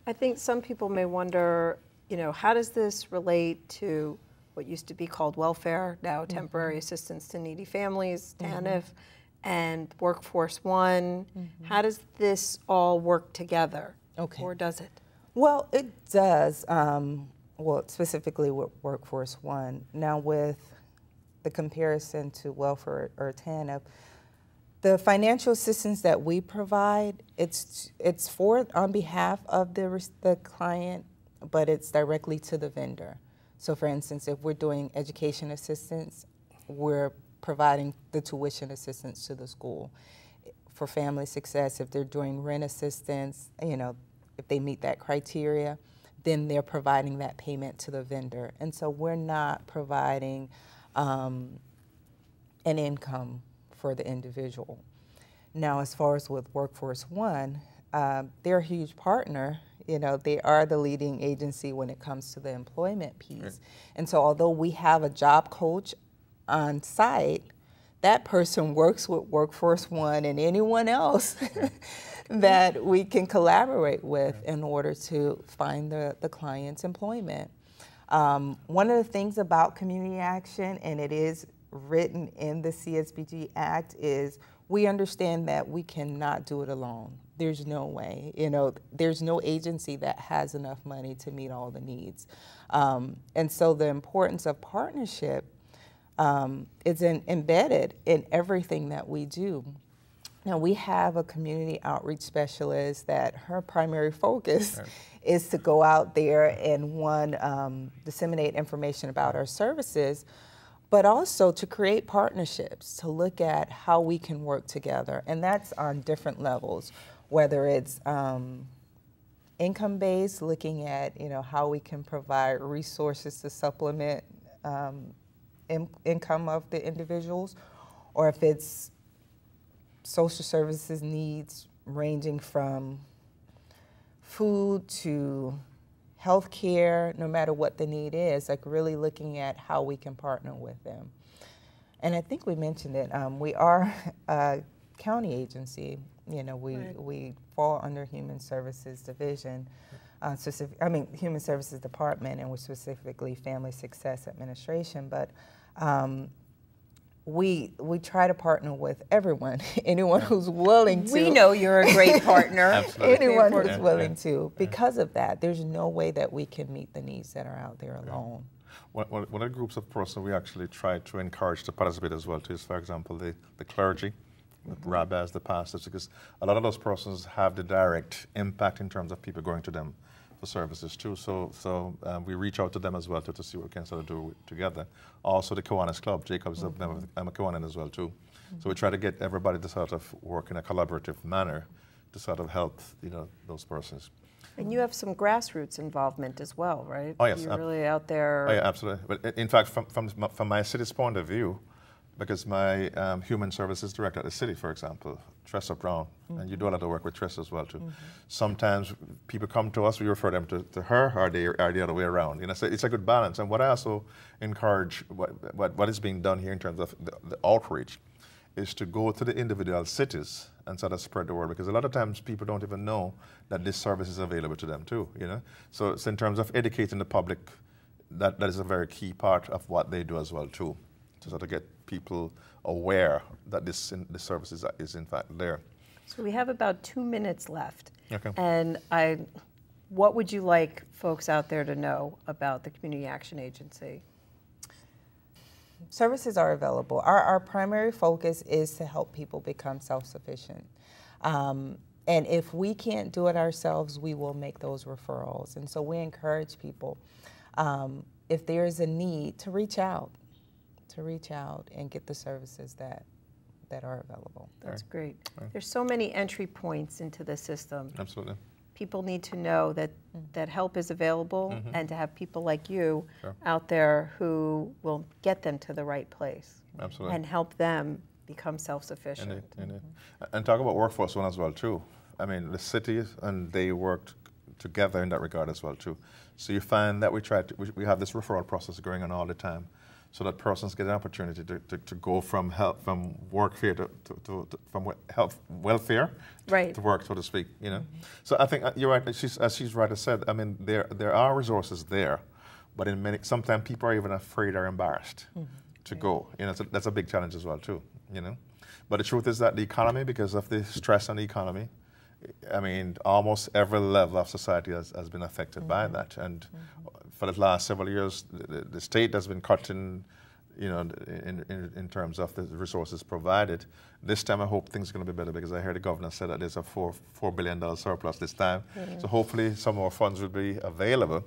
I think some people may wonder, you know, how does this relate to what used to be called welfare, now temporary assistance to needy families, TANF, and Workforce One? How does this all work together? Okay. Or does it? Well, it does. Well, specifically with Workforce One. Now, with the comparison to welfare or TANF, the financial assistance that we provide, it's for on behalf of the client, but it's directly to the vendor. So, for instance, if we're doing education assistance, we're providing the tuition assistance to the school. For family success, if they're doing rent assistance, you know, if they meet that criteria, then they're providing that payment to the vendor. And so we're not providing an income for the individual. Now, as far as with Workforce One, they're a huge partner. You know, they are the leading agency when it comes to the employment piece. Right. And so although we have a job coach on site, that person works with Workforce One and anyone else that we can collaborate with in order to find the client's employment. One of the things about community action, and it is written in the CSBG Act, is we understand that we cannot do it alone. There's no way, you know, there's no agency that has enough money to meet all the needs. And so the importance of partnership is embedded in everything that we do. Now, we have a community outreach specialist that her primary focus is to go out there and, one, disseminate information about our services, but also to create partnerships, to look at how we can work together. And that's on different levels, whether it's income-based, looking at, you know, how we can provide resources to supplement income of the individuals, or if it's social services needs ranging from food to health care, no matter what the need is, like really looking at how we can partner with them. And I think we mentioned it, we are a county agency. You know, we fall under Human Services Division, Human Services Department, and we're specifically Family Success Administration, but we try to partner with everyone, anyone who's willing to. We know you're a great partner. Absolutely. Anyone who's willing to. Because of that, there's no way that we can meet the needs that are out there alone. One of the groups of persons we actually try to encourage to participate as well too is, for example, the clergy, the rabbis, the pastors, because a lot of those persons have the direct impact in terms of people going to them for services too. So we reach out to them as well to see what we can sort of do together. Also the Kiwanis Club, Jacob's a member, I'm a Kiwanin as well too. So we try to get everybody to sort of work in a collaborative manner to sort of help, you know, those persons. And you have some grassroots involvement as well, right? Oh yes. You're really out there. Oh yeah, absolutely. But in fact, from my city's point of view, because my human services director at the city, for example, Tressa Brown, and you do a lot of work with Tressa as well too. Sometimes people come to us, we refer them to her, or they are the other way around. You know, so it's a good balance. And what I also encourage, what is being done here in terms of the outreach, is to go to the individual cities and sort of spread the word, because a lot of times people don't even know that this service is available to them too. You know, so it's in terms of educating the public, that is a very key part of what they do as well too, to sort of get people aware that this service is in fact there. So we have about 2 minutes left. Okay. And what would you like folks out there to know about the Community Action Agency? Services are available. Our primary focus is to help people become self-sufficient. And if we can't do it ourselves, we will make those referrals. And so we encourage people, if there's a need, to reach out and get the services that are available. That's great. There's so many entry points into the system. Absolutely. People need to know that help is available, and to have people like you out there who will get them to the right place. Absolutely. And help them become self-sufficient. And talk about Workforce One as well too. I mean, the city and they worked together in that regard as well too. So you find that we have this referral process going on all the time. so that persons get an opportunity to go from workfare from health welfare right. to work, so to speak. You know, so I think you're right. As she's right, said. I mean, there are resources there, but sometimes people are even afraid or embarrassed to go. You know, so that's a big challenge as well too. You know, but the truth is that the economy, because of the stress on the economy, I mean, almost every level of society has been affected by that. And for the last several years, the state has been cutting, you know, in terms of the resources provided. This time I hope things are going to be better, because I heard the governor said that there's a $4 billion surplus this time. So hopefully some more funds will be available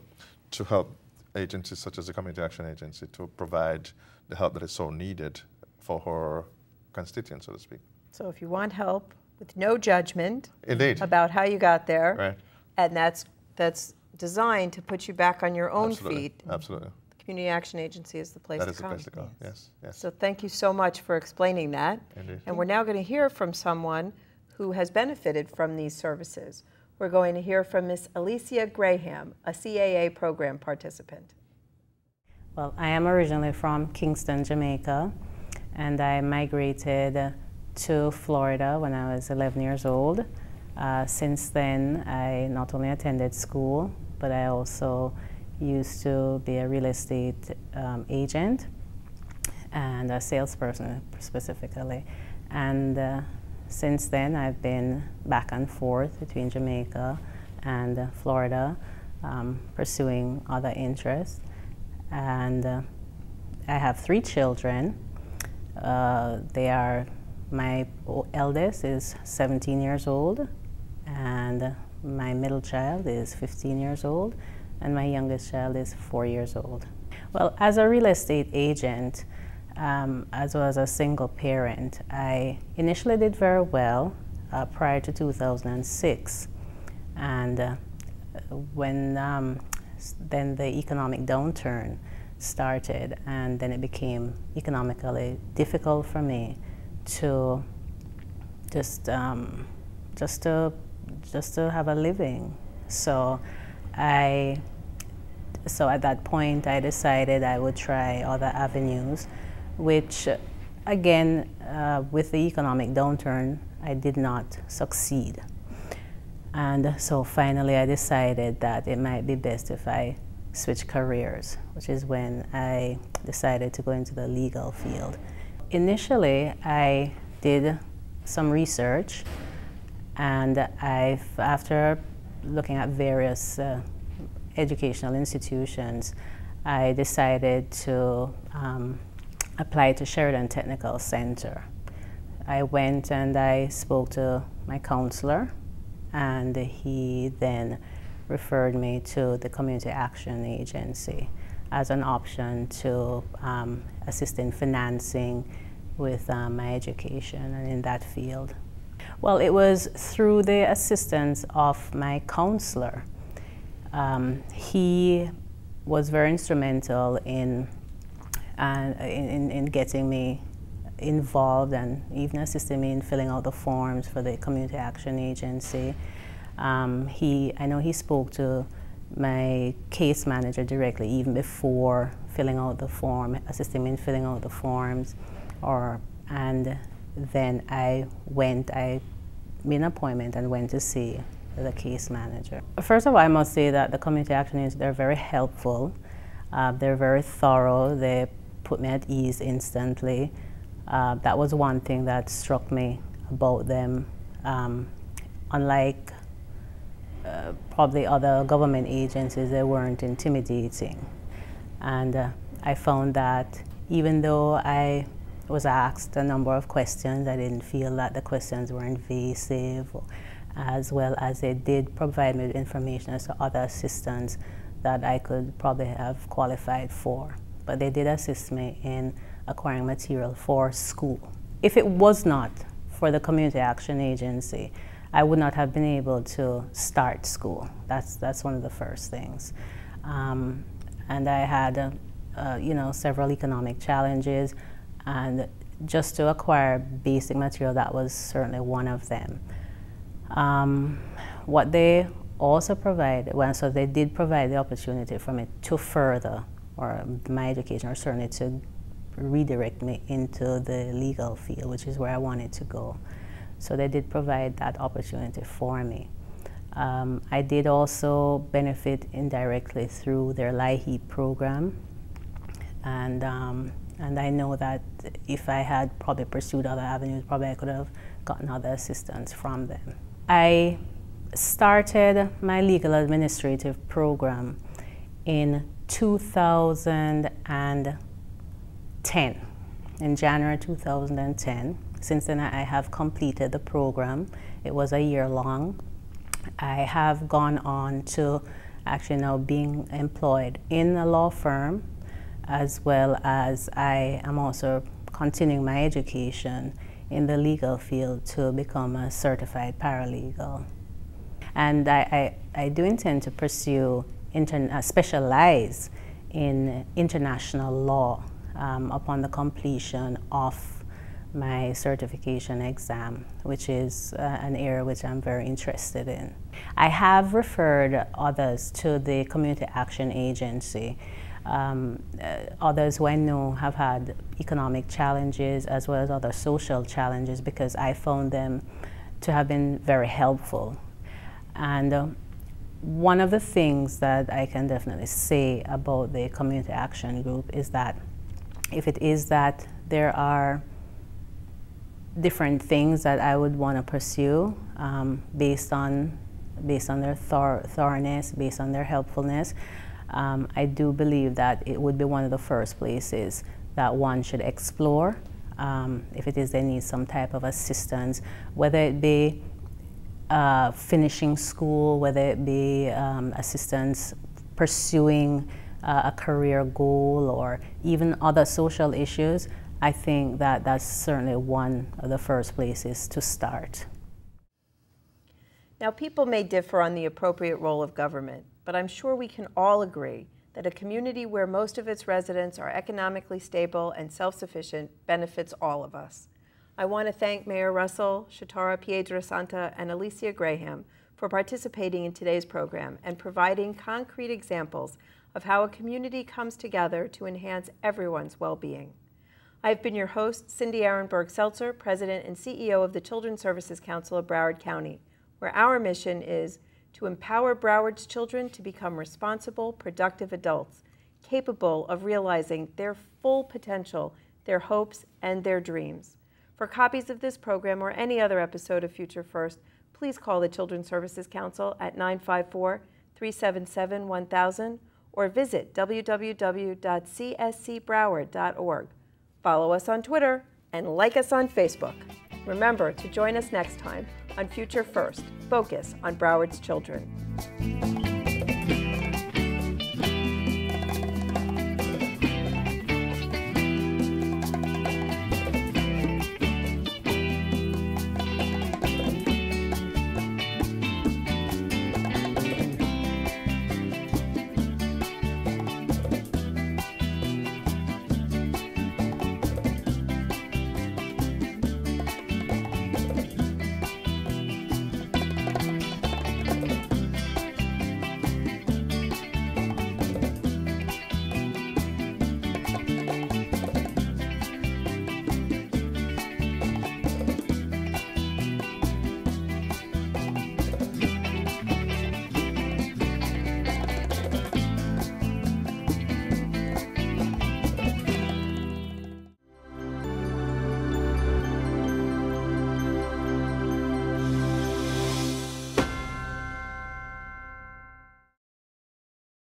to help agencies such as the Community Action Agency to provide the help that is so needed for her constituents, so to speak. So if you want help, with no judgment Indeed. about how you got there, right. and that's designed to put you back on your own Absolutely. feet. Absolutely. The Community Action Agency is the place That to is the come. place to go. Yes. Yes. So thank you so much for explaining that. Indeed. And we're now going to hear from someone who has benefited from these services. We're going to hear from Miss Alicia Graham, a CAA Program Participant. Well, I am originally from Kingston, Jamaica, and I migrated to Florida when I was 11 years old. Since then, I not only attended school, but I also used to be a real estate agent and a salesperson specifically. And since then, I've been back and forth between Jamaica and Florida, pursuing other interests. And I have 3 children. My eldest is 17 years old, and my middle child is 15 years old, and my youngest child is 4 years old. Well, as a real estate agent, as well as a single parent, I initially did very well prior to 2006. And when then the economic downturn started, and then it became economically difficult for me to just to have a living. So at that point I decided I would try other avenues, which again with the economic downturn I did not succeed. And so finally I decided that it might be best if I switch careers, which is when I decided to go into the legal field. Initially, I did some research, and after looking at various educational institutions, I decided to apply to Sheridan Technical Center. I went and I spoke to my counselor, and he then referred me to the Community Action Agency as an option to assist in financing with my education and in that field. Well, it was through the assistance of my counselor. He was very instrumental in getting me involved and even assisting me in filling out the forms for the Community Action Agency. I know he spoke to my case manager directly even before filling out the form, assisting me in filling out the forms, and then I made an appointment and went to see the case manager. First of all, I must say that the Community Action Agency, they're very helpful. They're very thorough. They put me at ease instantly. That was one thing that struck me about them. Unlike probably other government agencies, they weren't intimidating. And I found that even though I was asked a number of questions, I didn't feel that the questions were invasive, as well as they did provide me with information as to other assistance that I could probably have qualified for. But they did assist me in acquiring material for school. If it was not for the Community Action Agency, I would not have been able to start school. That's one of the first things. And I had several economic challenges, and just to acquire basic material, that was certainly one of them. What they also provided, so they did provide the opportunity for me to further my education, or certainly to redirect me into the legal field, which is where I wanted to go. So they did provide that opportunity for me. I did also benefit indirectly through their LIHEAP program, and I know that if I had probably pursued other avenues, probably I could have gotten other assistance from them. I started my legal administrative program in 2010, in January 2010. Since then I have completed the program. It was a year long. I have gone on to actually now being employed in a law firm, as well as I am also continuing my education in the legal field to become a certified paralegal. And I do intend to pursue, specialize in international law upon the completion of my certification exam, which is an area which I'm very interested in. I have referred others to the Community Action Agency. Others who I know have had economic challenges as well as other social challenges, because I found them to have been very helpful. And one of the things that I can definitely say about the Community Action Group is that if it is that there are different things that I would want to pursue based on their thoroughness, based on their helpfulness, I do believe that it would be one of the first places that one should explore if it is they need some type of assistance, whether it be finishing school, whether it be assistance pursuing a career goal, or even other social issues. I think that that's certainly one of the first places to start. Now, people may differ on the appropriate role of government, but I'm sure we can all agree that a community where most of its residents are economically stable and self-sufficient benefits all of us. I want to thank Mayor Russell, Shatara Piedrasanta, and Alicia Graham for participating in today's program and providing concrete examples of how a community comes together to enhance everyone's well-being. I've been your host, Cindy Ehrenberg-Seltzer, President and CEO of the Children's Services Council of Broward County, where our mission is to empower Broward's children to become responsible, productive adults, capable of realizing their full potential, their hopes, and their dreams. For copies of this program or any other episode of Future First, please call the Children's Services Council at 954-377-1000 or visit www.cscbroward.org. Follow us on Twitter and like us on Facebook. Remember to join us next time on Future First, focus on Broward's children.